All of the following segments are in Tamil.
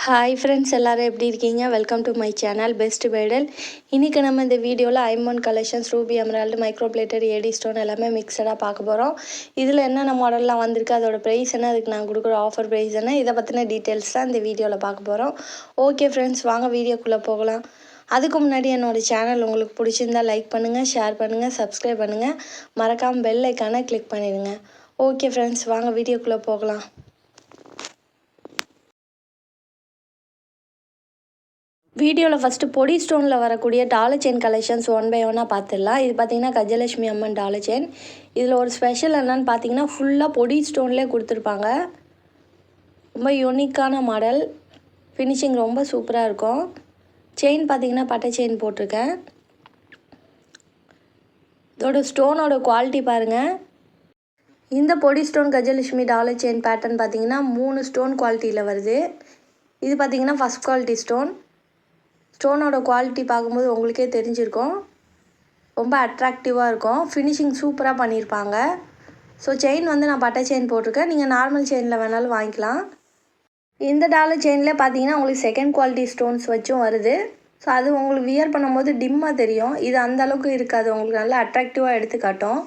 ஹாய் ஃப்ரெண்ட்ஸ், எல்லோரும் எப்படி இருக்கீங்க? Welcome to my channel best bridal. இன்றைக்கி நம்ம இந்த வீடியோவில் ஐமோன் collections, ruby emerald, micro plated, AD stone எல்லாமே மிக்சடாக பார்க்க போகிறோம். இதில் என்னென்ன மாடல்லாம் வந்திருக்கு, அதோட ப்ரைஸ் என்ன, அதுக்கு நான் கொடுக்குற ஆஃபர் ப்ரைஸ் என்ன, இதை பற்றின டீட்டெயில்ஸ் தான் இந்த வீடியோவில் பார்க்க போகிறோம். ஓகே ஃப்ரெண்ட்ஸ், வாங்க வீடியோக்குள்ளே போகலாம். அதுக்கு முன்னாடி என்னோடய சேனல் உங்களுக்கு பிடிச்சிருந்தால் லைக் பண்ணுங்கள், ஷேர் பண்ணுங்கள், சப்ஸ்கிரைப் பண்ணுங்கள், மறக்காமல் பெல் ஐக்கானை கிளிக் பண்ணிடுங்க. ஓகே ஃப்ரெண்ட்ஸ், வாங்க வீடியோக்குள்ளே போகலாம். வீடியோவில் ஃபஸ்ட்டு பொடி ஸ்டோனில் வரக்கூடிய dollar chain collections one by ஒன்னாக பார்த்துடலாம். இது பார்த்திங்கன்னா கஜலட்சுமி அம்மன் டாலர் செயின். இதில் ஒரு ஸ்பெஷல் என்னென்னு பார்த்தீங்கன்னா ஃபுல்லாக பொடி ஸ்டோன்லேயே கொடுத்துருப்பாங்க. ரொம்ப யூனிக்கான மாடல், ஃபினிஷிங் ரொம்ப சூப்பராக இருக்கும். செயின் பார்த்திங்கன்னா பட்டை செயின் போட்டிருக்கேன். இதோட ஸ்டோனோட குவாலிட்டி பாருங்கள். இந்த பொடி stone Gajalakshmi dollar chain pattern பார்த்திங்கன்னா 3 ஸ்டோன் குவாலிட்டியில் வருது. இது பார்த்திங்கன்னா ஃபஸ்ட் குவாலிட்டி ஸ்டோன். ஸ்டோனோட குவாலிட்டி பார்க்கும்போது உங்களுக்கே தெரிஞ்சிருக்கும், ரொம்ப அட்ராக்டிவாக இருக்கும். ஃபினிஷிங் சூப்பராக பண்ணியிருப்பாங்க. ஸோ செயின் வந்து நான் பட்டை செயின் போட்டிருக்கேன், நீங்கள் நார்மல் செயினில் வேணாலும் வாங்கிக்கலாம். இந்த டாலர் செயினில் பார்த்தீங்கன்னா உங்களுக்கு செகண்ட் குவாலிட்டி ஸ்டோன்ஸ் வச்சும் வருது. ஸோ அது உங்களுக்கு வியர் பண்ணும்போது டிம்மாக தெரியும். இது அந்தளவுக்கு இருக்காது, உங்களுக்கு நல்லா அட்ராக்டிவாக எடுத்து காட்டும்.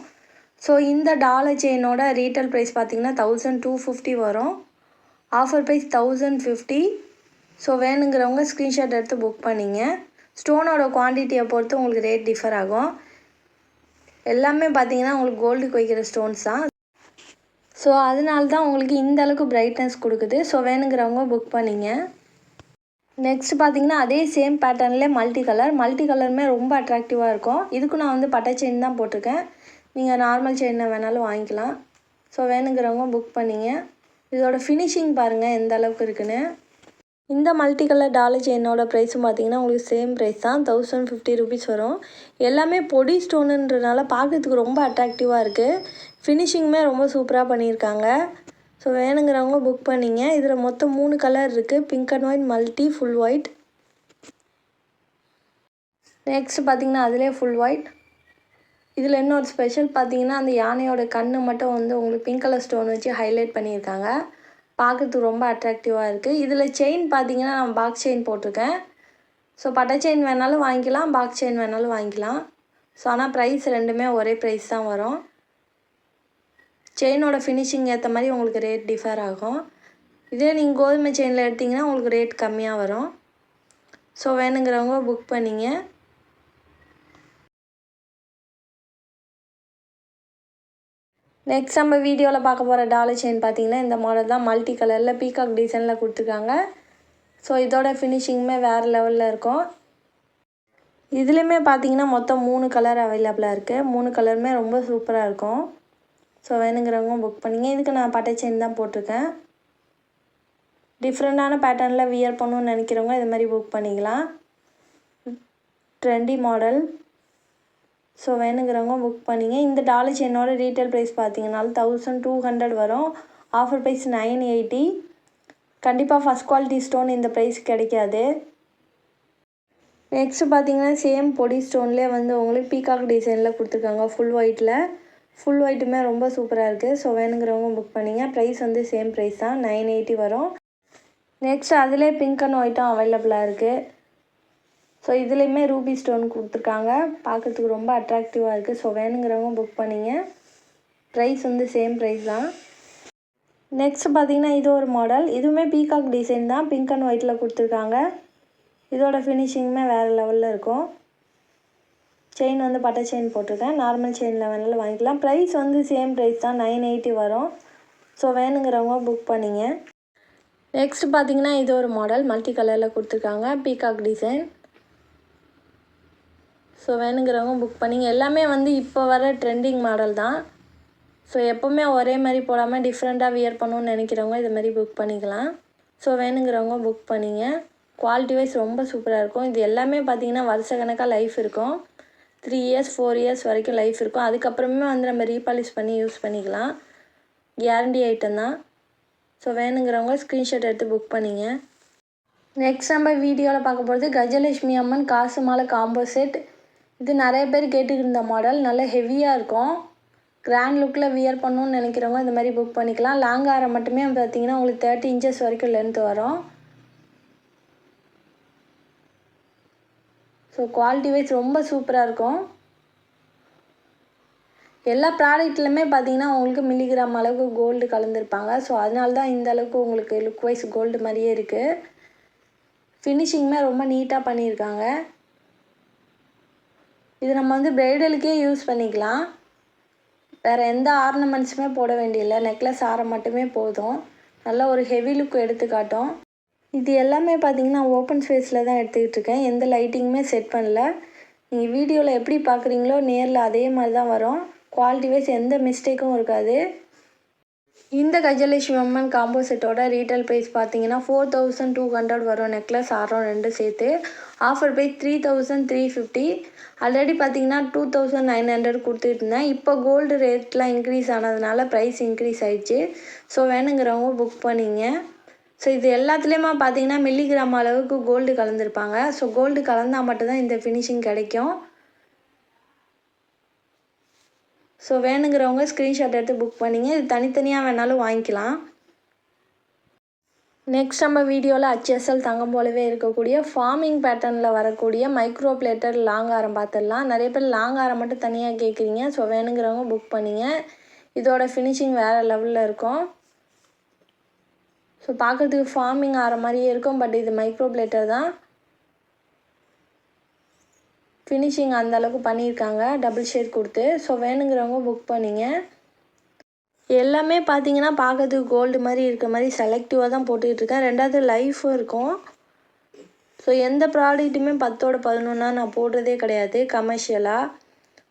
ஸோ இந்த டாலர் செயினோட ரீட்டைல் ப்ரைஸ் பார்த்திங்கன்னா 1250 வரும். Offer price 1050. ஸோ வேணுங்கிறவங்க ஸ்க்ரீன்ஷாட் எடுத்து புக் பண்ணிங்க. ஸ்டோனோட குவான்டிட்டியை பொறுத்து உங்களுக்கு ரேட் டிஃபர் ஆகும். எல்லாமே பார்த்தீங்கன்னா உங்களுக்கு கோல்டுக்கு வைக்கிற ஸ்டோன்ஸ் தான். ஸோ அதனால தான் உங்களுக்கு இந்த அளவுக்கு பிரைட்னஸ் கொடுக்குது. ஸோ வேணுங்கிறவங்க புக் பண்ணிங்க. நெக்ஸ்ட் பார்த்தீங்கன்னா அதே சேம் பேட்டர்னில் மல்டி கலருமே ரொம்ப அட்ராக்டிவாக இருக்கும். இதுக்கு நான் வந்து பட்டை செயின் தான் போட்டிருக்கேன், நீங்கள் நார்மல் செயினை வேணாலும் வாங்கிக்கலாம். ஸோ வேணுங்கிறவங்க புக் பண்ணிங்க. இதோட ஃபினிஷிங் பாருங்கள் எந்த அளவுக்கு இருக்குன்னு. இந்த மல்டி கலர் டாலர் செயினோட ப்ரைஸும் பார்த்தீங்கன்னா உங்களுக்கு சேம் ப்ரைஸ் தான், 1050 ருபீஸ் வரும். எல்லாமே பொடி ஸ்டோனுன்றனால பார்க்குறதுக்கு ரொம்ப அட்ராக்டிவாக இருக்குது. ஃபினிஷிங்குமே ரொம்ப சூப்பராக பண்ணியிருக்காங்க. ஸோ வேணுங்கிறவங்க புக் பண்ணிங்க. இதில் மொத்தம் 3 கலர் இருக்குது, pink and white, multi, full white. Next பார்த்திங்கன்னா அதிலே ஃபுல் ஒயிட். இதில் இன்னொரு ஸ்பெஷல் பார்த்திங்கன்னா அந்த யானையோட கண்ணு மட்டும் வந்து உங்களுக்கு பிங்க் கலர் ஸ்டோன் வச்சு ஹைலைட் பண்ணியிருக்காங்க. பார்க்குறதுக்கு ரொம்ப அட்ராக்டிவாக இருக்குது. இதில் செயின் பார்த்திங்கன்னா நான் பாக்ஸ் செயின் போட்டிருக்கேன். ஸோ பட்டை செயின் வேணாலும் வாங்கிக்கலாம், பாக்ஸ் செயின் வேணாலும் வாங்கிக்கலாம். ஸோ ஆனால் ப்ரைஸ் ரெண்டுமே ஒரே ப்ரைஸ் தான் வரும். செயினோட ஃபினிஷிங் ஏற்ற மாதிரி உங்களுக்கு ரேட் டிஃபர் ஆகும். இதே நீங்கள் கோதுமை செயினில் எடுத்திங்கன்னா உங்களுக்கு ரேட் கம்மியாக வரும். ஸோ வேணுங்கிறவங்க புக் பண்ணிங்க. நெக்ஸ்ட் நம்ம வீடியோவில் பார்க்க போகிற டாலர் செயின் பார்த்திங்கன்னா இந்த மாடல் தான், மல்டி கலரில் பீகாக் டிசைனில் கொடுத்துருக்காங்க. ஸோ இதோட ஃபினிஷிங்குமே வேறு லெவலில் இருக்கும். இதுலேயுமே பார்த்திங்கன்னா மொத்தம் 3 கலர் அவைலபிளாக இருக்குது. 3 கலருமே ரொம்ப சூப்பராக இருக்கும். ஸோ வேணுங்கிறவங்க புக் பண்ணிங்க. இதுக்கு நான் பட்டை செயின் தான் போட்டிருக்கேன். டிஃப்ரெண்ட்டான பேட்டர்னில் வியர் பண்ணணும்னு நினைக்கிறவங்க இது மாதிரி புக் பண்ணிக்கலாம். Trendy model. ஸோ வேணுங்கிறவங்க புக் பண்ணிங்க. இந்த டாலர் செயினோட ரீட்டைல் ப்ரைஸ் பார்த்தீங்கன்னாலும் 1200 வரும். Offer price 980. கண்டிப்பாக ஃபஸ்ட் குவாலிட்டி ஸ்டோன் இந்த ப்ரைஸ் கிடைக்காது. நெக்ஸ்ட்டு பார்த்தீங்கன்னா சேம் பொடி ஸ்டோன்லேயே வந்து உங்களுக்கு பீகாக் டிசைனில் கொடுத்துருக்காங்க, ஃபுல் ஒயிட்டில். ஃபுல் ஒயிட்டுமே ரொம்ப சூப்பராக இருக்குது. ஸோ வேணுங்கிறவங்க புக் பண்ணிங்க. ப்ரைஸ் வந்து சேம் ப்ரைஸ் தான், 980 வரும். நெக்ஸ்ட் அதிலே பிங்க் அண்ட் ஒயிட்டும் அவைலபிளாக இருக்குது. ஸோ இதுலேயுமே ரூபி ஸ்டோன் கொடுத்துருக்காங்க, பார்க்குறதுக்கு ரொம்ப அட்ராக்டிவாக இருக்குது. ஸோ வேணுங்கிறவங்க புக் பண்ணிங்க. ப்ரைஸ் வந்து சேம் ப்ரைஸ் தான். நெக்ஸ்ட் பார்த்திங்கன்னா இது ஒரு மாடல். இதுவுமே பீகாக் டிசைன் தான், பிங்க் அண்ட் ஒயிட்டில் கொடுத்துருக்காங்க. இதோட ஃபினிஷிங்குமே வேறு லெவலில் இருக்கும். செயின் வந்து பட்டை செயின் போட்டிருக்கேன், நார்மல் செயினில் வேணாலும் வாங்கிக்கலாம். ப்ரைஸ் வந்து சேம் ப்ரைஸ் தான், 980 வரும். ஸோ வேணுங்கிறவங்க புக் பண்ணிங்க. நெக்ஸ்ட் பார்த்திங்கன்னா இது ஒரு மாடல், மல்டி கலரில் கொடுத்துருக்காங்க, பீகாக் டிசைன். ஸோ வேணுங்கிறவங்க புக் பண்ணிங்க. எல்லாமே வந்து இப்போ வர ட்ரெண்டிங் மாடல் தான். ஸோ எப்போவுமே ஒரே மாதிரி போடாமல் டிஃப்ரெண்ட்டாக வியர் பண்ணணும்னு நினைக்கிறவங்க இது மாதிரி புக் பண்ணிக்கலாம். ஸோ வேணுங்கிறவங்க புக் பண்ணிங்க. குவாலிட்டி வைஸ் ரொம்ப சூப்பராக இருக்கும். இது எல்லாமே பார்த்திங்கன்னா வருஷக்கணக்காக லைஃப் இருக்கும். 3 இயர்ஸ் 4 இயர்ஸ் வரைக்கும் லைஃப் இருக்கும். அதுக்கப்புறமே வந்து நம்ம ரீபாலிஷ் பண்ணி யூஸ் பண்ணிக்கலாம். கேரண்டி ஐட்டம் தான். ஸோ வேணுங்கிறவங்க ஸ்க்ரீன்ஷாட் எடுத்து புக் பண்ணிங்க. நெக்ஸ்ட் நம்ம வீடியோவில் பார்க்க போகிறது கஜலட்சுமி அம்மன் காசு மாலை காம்போ செட். இது நிறைய பேர் கேட்டுக்கிட்டு இருந்த மாடல், நல்ல ஹெவியாக இருக்கும். கிராண்ட் லுக்கில் வியர் பண்ணணும்னு நினைக்கிறவங்க இந்த மாதிரி புக் பண்ணிக்கலாம். லாங் ஹேரை மட்டுமே பார்த்திங்கன்னா உங்களுக்கு 30 இன்ச்சஸ் வரைக்கும் லென்த் வரும். ஸோ குவாலிட்டி வைஸ் ரொம்ப சூப்பராக இருக்கும். எல்லா ப்ராடக்ட்லையுமே பார்த்தீங்கன்னா உங்களுக்கு மில்லிகிராம் அளவுக்கு கோல்டு கலந்துருப்பாங்க. ஸோ அதனால தான் இந்த அளவுக்கு உங்களுக்கு லுக் வைஸ் கோல்டு மாதிரியே இருக்குது. ஃபினிஷிங்குமே ரொம்ப நீட்டாக பண்ணியிருக்காங்க. இது நம்ம வந்து ப்ரைடலுக்கே யூஸ் பண்ணிக்கலாம். வேறு எந்த ஆர்னமெண்ட்ஸுமே போட வேண்டியதில்லை. நெக்லஸ் ஆரம் மட்டுமே போதும். நல்ல ஒரு ஹெவி லுக் எடுத்து காட்டும். இது எல்லாமே பார்த்தீங்கன்னா ஓப்பன் ஸ்பேஸில் தான் எடுத்துக்கிட்டு இருக்கேன். எந்த லைட்டிங்குமே செட் பண்ணல. நீங்கள் வீடியோவில் எப்படி பார்க்குறீங்களோ நேரில் அதே மாதிரி தான் வரும். குவாலிட்டி வைஸ் எந்த மிஸ்டேக்கும் இருக்காது. இந்த கஜலட்சுமி அம்மன் காம்போ செட்டோட ரீட்டைல் ப்ரைஸ் பார்த்தீங்கன்னா 4200 வரும். நெக்லஸ் ஆரம் 2 சேர்த்து. Offer price 3350. ஆல்ரெடி பார்த்தீங்கன்னா 2900 கொடுத்துட்டு இருந்தேன். இப்போ கோல்டு ரேட்லாம் இன்க்ரீஸ் ஆனதுனால ப்ரைஸ் இன்க்ரீஸ் ஆகிடுச்சு. ஸோ வேணுங்கிறவங்க புக் பண்ணிங்க. ஸோ இது எல்லாத்துலேயுமே பார்த்தீங்கன்னா மில்லிகிராம் அளவுக்கு கோல்டு கலந்துருப்பாங்க. ஸோ கோல்டு கலந்தால் மட்டும்தான் இந்த ஃபினிஷிங் கிடைக்கும். ஸோ வேணுங்கிறவங்க ஸ்க்ரீன்ஷாட் எடுத்து புக் பண்ணிங்க. இது தனித்தனியாக வேணாலும் வாங்கிக்கலாம். நெக்ஸ்ட் நம்ம வீடியோவில் HSL தங்கம் போலவே இருக்கக்கூடிய ஃபார்மிங் பேட்டர்னில் வரக்கூடிய மைக்ரோ பிளேட்டர் லாங் ஆரம் பார்த்துடலாம். நிறைய பேர் லாங் ஆரம் மட்டும் தனியாக கேட்குறீங்க. ஸோ வேணுங்கிறவங்க புக் பண்ணிங்க. இதோட ஃபினிஷிங் வேறு லெவலில் இருக்கும். ஸோ பார்க்குறதுக்கு ஃபார்மிங் ஆரம் மாதிரியே இருக்கும். பட் இது மைக்ரோ பிளேட்டர் தான். ஃபினிஷிங் அந்தளவுக்கு பண்ணியிருக்காங்க டபுள் ஷேட் கொடுத்து. ஸோ வேணுங்கிறவங்க புக் பண்ணிங்க. எல்லாமே பார்த்தீங்கன்னா பார்க்கறதுக்கு கோல்டு மாதிரி இருக்க மாதிரி செலக்டிவாக தான் போட்டுக்கிட்டுருக்கேன். ரெண்டாவது லைஃபும் இருக்கும். ஸோ எந்த ப்ராடக்ட்டுமே 10ஓட 11 நான் போடுறதே கிடையாது கமர்ஷியலாக.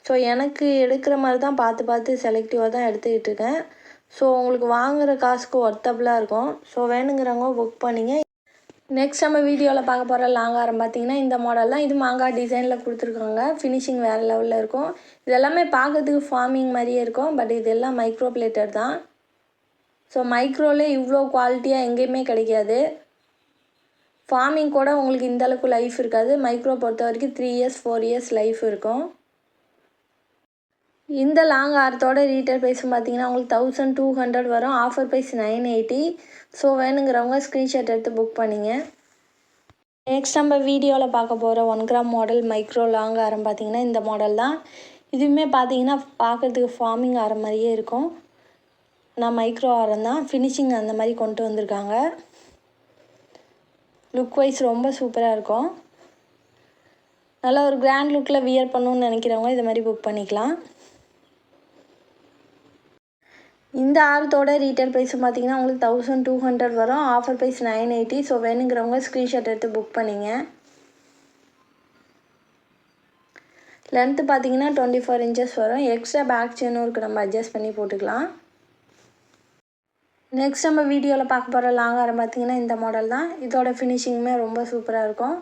ஸோ எனக்கு எடுக்கிற மாதிரி தான் பார்த்து செலக்டிவாக தான் எடுத்துக்கிட்டு இருக்கேன். ஸோ உங்களுக்கு வாங்குகிற காசுக்கு ஒர்த்தபுளாக இருக்கும். ஸோ வேணுங்கிறவங்க புக் பண்ணிங்க. நெக்ஸ்ட் நம்ம வீடியோவில் பார்க்க போகிற லாங் ஆரம் பார்த்தீங்கன்னா இந்த மாடல் தான். இது மாங்காய் டிசைனில் கொடுத்துருக்காங்க. ஃபினிஷிங் வேறு லெவலில் இருக்கும். இது எல்லாமே பார்க்கறதுக்கு ஃபார்மிங் மாதிரியே இருக்கும். பட் இதெல்லாம் மைக்ரோ பிளேட்டர் தான். ஸோ மைக்ரோலே இவ்வளோ குவாலிட்டியாக எங்கேயுமே கிடைக்காது. ஃபார்மிங் கூட உங்களுக்கு இந்தளவுக்கு லைஃப் இருக்காது. மைக்ரோ பொறுத்த வரைக்கும் 3 இயர்ஸ் 4 இயர்ஸ் லைஃப் இருக்கும். இந்த லாங் ஆரத்தோட ரீட்டைல் ப்ரைஸும் பார்த்தீங்கன்னா உங்களுக்கு 1200 வரும். Offer price 980. ஸோ வேணுங்கிறவங்க ஸ்க்ரீன்ஷாட் எடுத்து புக் பண்ணிங்க. நெக்ஸ்ட் நம்ம வீடியோவில் பார்க்க போகிற 1 கிராம் மாடல் மைக்ரோ லாங் ஆரம் பார்த்தீங்கன்னா இந்த மாடல் தான். இதுவுமே பார்த்தீங்கன்னா பார்க்குறதுக்கு ஃபார்மிங் ஆரம் மாதிரியே இருக்கும். நான் மைக்ரோ ஆரம் தான். ஃபினிஷிங் அந்த மாதிரி கொண்டு வந்திருக்காங்க. லுக் வைஸ் ரொம்ப சூப்பராக இருக்கும். நல்லா ஒரு கிராண்ட் லுக்கில் வியர் பண்ணணுன்னு நினைக்கிறவங்க இது மாதிரி புக் பண்ணிக்கலாம். இந்த ஆரத்தோட ரீட்டைல் ப்ரைஸும் பார்த்தீங்கன்னா உங்களுக்கு 1200 வரும். Offer price 980. ஸோ வேணுங்கிறவங்க ஸ்க்ரீன்ஷாட் எடுத்து புக் பண்ணிங்க. லென்த்து பார்த்தீங்கன்னா 24 இன்ச்சஸ் வரும். எக்ஸ்ட்ரா பேக் செயினும் இருக்குது. நம்ம அட்ஜஸ்ட் பண்ணி போட்டுக்கலாம். நெக்ஸ்ட் நம்ம வீடியோவில் பார்க்க போகிற லாங் ஆரம் பார்த்தீங்கன்னா இந்த மாடல் தான். இதோட ஃபினிஷிங்குமே ரொம்ப சூப்பராக இருக்கும்.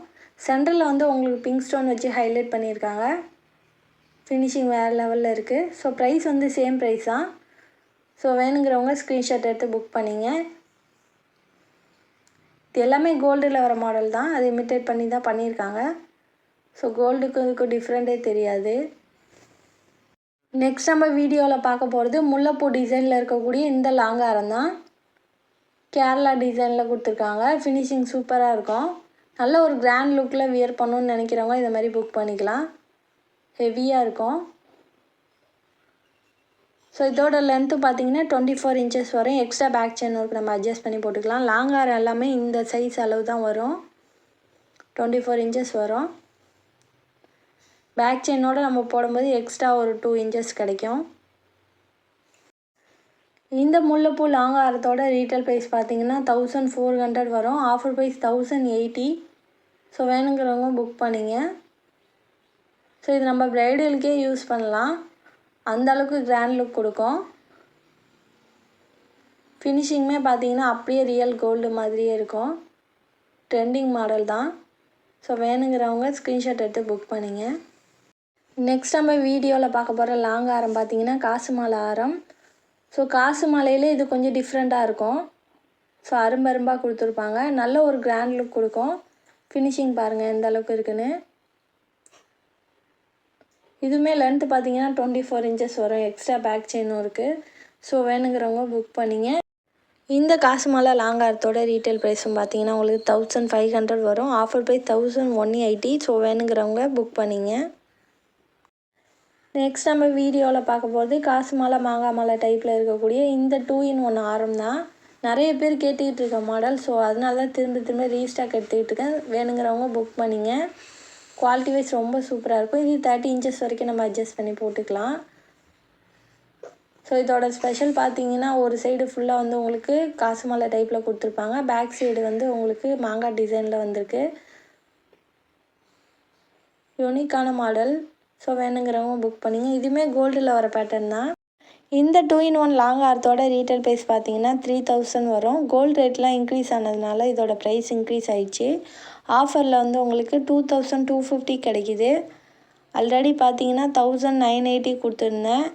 சென்டரில் வந்து உங்களுக்கு பிங்க் ஸ்டோன் வச்சு ஹைலைட் பண்ணியிருக்காங்க. ஃபினிஷிங் வேறு லெவலில் இருக்குது. ஸோ ப்ரைஸ் வந்து சேம் ப்ரைஸ் தான். ஸோ வேணுங்கிறவங்க ஸ்க்ரீன்ஷாட் எடுத்து புக் பண்ணிங்க. இது எல்லாமே கோல்டில் வர மாடல் தான். அது இமிட்டேட் பண்ணி தான் பண்ணியிருக்காங்க. ஸோ கோல்டுக்கு டிஃப்ரெண்ட்டே தெரியாது. நெக்ஸ்ட் நம்ம வீடியோவில் பார்க்க போகிறது முல்லைப்பூ டிசைனில் இருக்கக்கூடிய இந்த லாங் ஆரம் தான். கேரளா டிசைனில் கொடுத்துருக்காங்க. ஃபினிஷிங் சூப்பராக இருக்கும். நல்ல ஒரு கிராண்ட் லுக்கில் வியர் பண்ணணுன்னு நினைக்கிறவங்க இதை மாதிரி புக் பண்ணிக்கலாம். ஹெவியாக இருக்கும். ஸோ இதோட லென்த்து பார்த்தீங்கன்னா 24 இன்ச்சஸ் வரும். எக்ஸ்ட்ரா பேக் செயின் ஒர்க் நம்ம அட்ஜஸ்ட் பண்ணி போட்டுக்கலாம். லாங் ஆரம் எல்லாமே இந்த சைஸ் அளவு தான் வரும். 24 இன்ச்சஸ் வரும். பேக் செயினோடு நம்ம போடும்போது எக்ஸ்ட்ரா ஒரு 2 இன்ச்சஸ் கிடைக்கும். இந்த முல்லைப்பூ லாங் ஆரத்தோட ரீட்டைல் ப்ரைஸ் பார்த்தீங்கன்னா 1400 வரும். Offer price 1080. ஸோ வேணுங்கிறவங்க புக் பண்ணிங்க. ஸோ இது நம்ம ப்ரைடலுக்கே யூஸ் பண்ணலாம். அந்தளவுக்கு கிராண்ட் லுக் கொடுக்கும். ஃபினிஷிங்குமே பார்த்தீங்கன்னா அப்படியே ரியல் கோல்டு மாதிரியே இருக்கும். ட்ரெண்டிங் மாடல் தான். ஸோ வேணுங்கிறவங்க ஸ்க்ரீன்ஷாட் எடுத்து புக் பண்ணிங்க. நெக்ஸ்ட் நம்ம வீடியோவில் பார்க்க போகிற லாங் ஆரம் பார்த்தீங்கன்னா காசு மாலை ஆரம். ஸோ காசு மாலையிலே இது கொஞ்சம் டிஃப்ரெண்ட்டாக இருக்கும். ஸோ அரும்பரும்பாக கொடுத்துருப்பாங்க. நல்ல ஒரு கிராண்ட் லுக் கொடுக்கும். ஃபினிஷிங் பாருங்கள் எந்த அளவுக்கு இருக்குன்னு. இதுவுமே லென்த்து பார்த்தீங்கன்னா 24 இன்ச்சஸ் வரும். எக்ஸ்ட்ரா பேக் செயினும் இருக்குது. ஸோ வேணுங்கிறவங்க புக் பண்ணிங்க. இந்த காசு மாலை லாங் ஆரத்தோட ரீட்டைல் ப்ரைஸும் பார்த்தீங்கன்னா உங்களுக்கு 1500 வரும். Offer price 1180. ஸோ வேணுங்கிறவங்க புக் பண்ணிங்க. நெக்ஸ்ட் நம்ம வீடியோவில் பார்க்க போகிறது காசு மாலை மாங்காய் மாலை டைப்பில் இருக்கக்கூடிய இந்த 2-in-1 ஆரம் தான். நிறைய பேர் கேட்டுக்கிட்டு இருக்க மாடல். ஸோ அதனால தான் திரும்ப ரீஸ்டாக் எடுத்துக்கிட்டு இருக்கேன். வேணுங்கிறவங்க புக் பண்ணிங்க. குவாலிட்டி வைஸ் ரொம்ப சூப்பராக இருக்கும். இது 30 inches வரைக்கும் நம்ம அட்ஜஸ்ட் பண்ணி போட்டுக்கலாம். ஸோ இதோட ஸ்பெஷல் பார்த்தீங்கன்னா ஒரு சைடு ஃபுல்லாக வந்து உங்களுக்கு காசு மாலை டைப்பில் கொடுத்துருப்பாங்க. பேக் சைடு வந்து உங்களுக்கு மாங்காய் டிசைனில் வந்திருக்கு. யூனிக்கான மாடல். ஸோ வேணுங்கிறவங்க புக் பண்ணிங்க. இதுவுமே கோல்டில் வர பேட்டர்ன் தான். இந்த 2-in-1 லாங் ஆரத்தோட ரீட்டைல் ப்ரைஸ் பார்த்தீங்கன்னா 3000 வரும். கோல்டு ரேட்லாம் இன்க்ரீஸ் ஆனதுனால இதோட ப்ரைஸ் இன்க்ரீஸ் ஆயிடுச்சு. ஆஃபரில் வந்து உங்களுக்கு 2250 கிடைக்கிது. ஆல்ரெடி பார்த்தீங்கன்னா 1980 கொடுத்துருந்தேன்.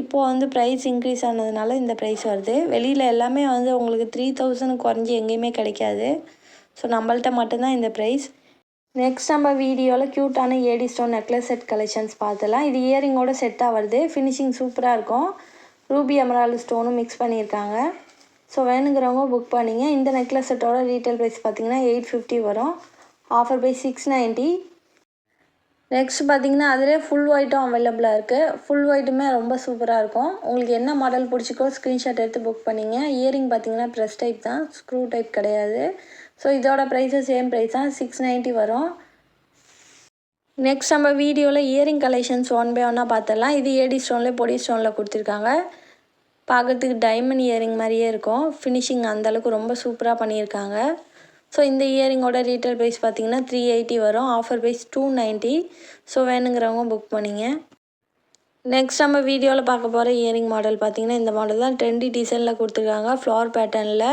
இப்போது வந்து ப்ரைஸ் இன்க்ரீஸ் ஆனதுனால இந்த ப்ரைஸ் வருது. வெளியில் எல்லாமே வந்து உங்களுக்கு 3000 குறைஞ்சி எங்கேயுமே கிடைக்காது. ஸோ நம்மள்ட்ட மட்டும்தான் இந்த ப்ரைஸ். நெக்ஸ்ட் நம்ம வீடியோவில் க்யூட்டான AD stone necklace set collections பார்த்துலாம். இது இயரிங்கோட செட்டாக வருது. ஃபினிஷிங் சூப்பராக இருக்கும். ரூபி எமரால்டு ஸ்டோனும் மிக்ஸ் பண்ணியிருக்காங்க. ஸோ வேணுங்கிறவங்க புக் பண்ணிங்க. இந்த நெக்லஸ் செட்டோட ரீட்டைல் ப்ரைஸ் பார்த்தீங்கன்னா 850 வரும். Offer price 690. நெக்ஸ்ட் பார்த்தீங்கன்னா அதிலே ஃபுல் ஒயிட்டும் அவைலபிளாக இருக்குது. ஃபுல் ஒயிட்டுமே ரொம்ப சூப்பராக இருக்கும். உங்களுக்கு என்ன மாடல் பிடிச்சிக்கோ ஸ்க்ரீன்ஷாட் எடுத்து புக் பண்ணிங்க. இயரிங் பார்த்தீங்கன்னா ப்ரெஸ் டைப் தான், ஸ்க்ரூ டைப் கிடையாது. ஸோ இதோட ப்ரைஸும் சேம் ப்ரைஸ் தான், 690 வரும். நெக்ஸ்ட் நம்ம வீடியோவில் இயரிங் கலெக்ஷன்ஸ் 1 by 1 பார்த்துடலாம். இது ஏடி ஸ்டோனில் பொடி ஸ்டோனில் கொடுத்துருக்காங்க. பார்க்குறதுக்கு டைமண்ட் இயரிங் மாதிரியே இருக்கும். ஃபினிஷிங் அந்தளவுக்கு ரொம்ப சூப்பராக பண்ணியிருக்காங்க. ஸோ இந்த இயரிங்கோட ரீட்டைல் ப்ரைஸ் பார்த்தீங்கன்னா 380 வரும். Offer price 290. ஸோ வேணுங்கிறவங்க புக் பண்ணிங்க. நெக்ஸ்ட் நம்ம வீடியோவில் பார்க்க போகிற இயரிங் மாடல் பார்த்தீங்கன்னா இந்த மாடல் தான். ட்ரெண்டி டிசைனில் கொடுத்துருக்காங்க. ஃப்ளவர் பேட்டர்னில்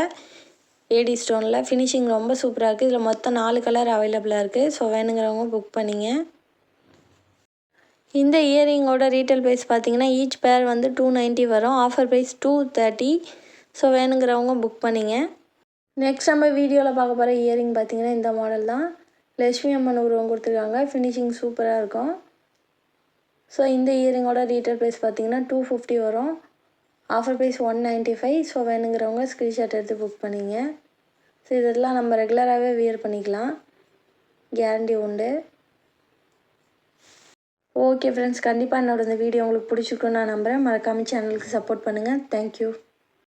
ஏடி ஸ்டோனில் ஃபினிஷிங் ரொம்ப சூப்பராக இருக்குது. இதில் மொத்தம் 4 கலர் அவைலபிளாக இருக்குது. ஸோ வேணுங்கிறவங்க புக் பண்ணிங்க. இந்த இயரிங்கோட ரீட்டைல் ப்ரைஸ் பார்த்தீங்கன்னா ஈச் பேர் வந்து 290 வரும். Offer price 230. ஸோ வேணுங்கிறவங்க புக் பண்ணிங்க. நெக்ஸ்ட் நம்ம வீடியோவில் பார்க்க போகிற இயரிங் பார்த்தீங்கன்னா இந்த மாடல் தான். லட்சுமி அம்மன் உருவம் கொடுத்துருக்காங்க. ஃபினிஷிங் சூப்பராக இருக்கும். ஸோ இந்த இயரிங்கோட ரீட்டைல் ப்ரைஸ் பார்த்தீங்கன்னா 250 வரும். Offer price 195. ஸோ வேணுங்கிறவங்க ஸ்க்ரீன்ஷாட் எடுத்து புக் பண்ணிங்க. ஸோ இதெல்லாம் நம்ம ரெகுலராகவே வியர் பண்ணிக்கலாம். கேரண்டி உண்டு. ஓகே ஃப்ரெண்ட்ஸ், கண்டிப்பாக என்னோட இந்த வீடியோ உங்களுக்கு பிடிச்சிருக்குன்னு நான் நம்புகிறேன். மறக்காமல் சேனலுக்கு சப்போர்ட் பண்ணுங்கள். தேங்க்யூ.